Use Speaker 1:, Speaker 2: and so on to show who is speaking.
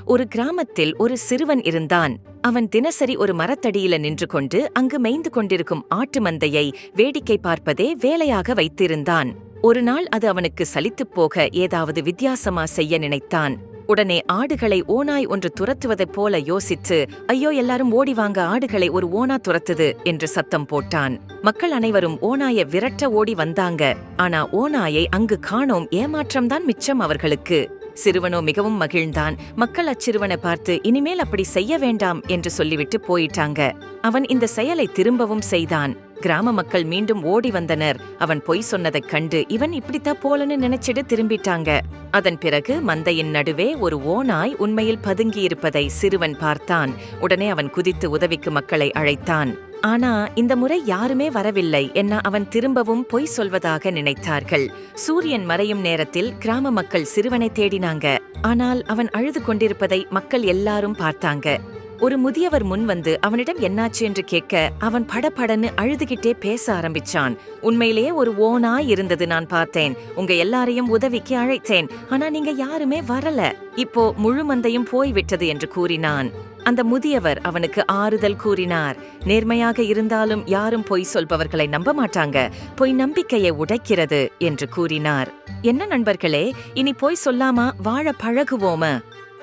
Speaker 1: ஒரு கிராமத்தில் ஒரு சிறுவன் இருந்தான். அவன் தினசரி ஒரு மரத்தடியில நின்று கொண்டு அங்கு மேய்ந்து கொண்டிருக்கும் ஆட்டு மந்தையை வேடிக்கை பார்ப்பதே வேலையாக வைத்திருந்தான். ஒரு நாள் அது அவனுக்கு சலித்துப் போக ஏதாவது வித்தியாசமா செய்ய நினைத்தான். உடனே ஆடுகளை ஓநாய் ஒன்று துரத்துவதைப் போல யோசித்து, ஐயோ எல்லாரும் ஓடிவாங்க, ஆடுகளை ஒரு ஓனா துரத்துது என்று சத்தம் போட்டான். மக்கள் அனைவரும் ஓநாயை விரட்ட ஓடி வந்தாங்க. ஆனா ஓநாயை அங்கு காணோம். ஏமாற்றம்தான் மிச்சம் அவர்களுக்கு. சிறுவனோ மிகவும் மகிழ்ந்தான். மக்கள் அச்சிறுவனை பார்த்து இனிமேல் அப்படி செய்ய வேண்டாம் என்று சொல்லிவிட்டு போயிட்டாங்க. அவன் இந்த செயலை திரும்பவும் செய்தான். கிராம மக்கள் மீண்டும் ஓடி வந்தனர். அவன் பொய் சொன்னதைக் கண்டு இவன் இப்படித்தான் போலன்னு நினைச்சிட்டு திரும்பிட்டாங்க. அதன் பிறகு மந்தையின் நடுவே ஒரு ஓநாய் உண்மையில் பதுங்கியிருப்பதை சிறுவன் பார்த்தான். உடனே அவன் குதித்து உதவிக்கு மக்களை அழைத்தான். ஆனா இந்த முறை யாருமே வரவில்லை. என்ன அவன் திரும்பவும் பொய் சொல்வதாக நினைத்தார்கள். சூரியன் மறையும் நேரத்தில் கிராம மக்கள் சிறுவனை தேடினாங்க. ஆனால் அவன் அழுது கொண்டிருப்பதை மக்கள் எல்லாரும் பார்த்தாங்க. ஒரு முதியவர் முன் வந்து அவனிடம் என்னாச்சு என்று கேட்க அவன் படபடன்னு அழுதுகிட்டே பேச ஆரம்பிச்சான். உண்மையிலேயே ஒரு ஓநாய் இருந்தது, நான் பார்த்தேன். உங்க எல்லாரையும் உதவிக்கு அழைத்தேன். ஆனா நீங்க யாருமே வரல. இப்போ முழு மந்தையும் போய்விட்டது என்று கூறினான். அந்த முதியவர் அவனுக்கு ஆறுதல் கூறினார். நேர்மையாக இருந்தாலும் யாரும் பொய் சொல்பவர்களை நம்ப மாட்டாங்க. பொய் நம்பிக்கையை உடைக்கிறது என்று கூறினார். என்ன நண்பர்களே, இனி பொய் சொல்லாம வாழ பழகுவோமா?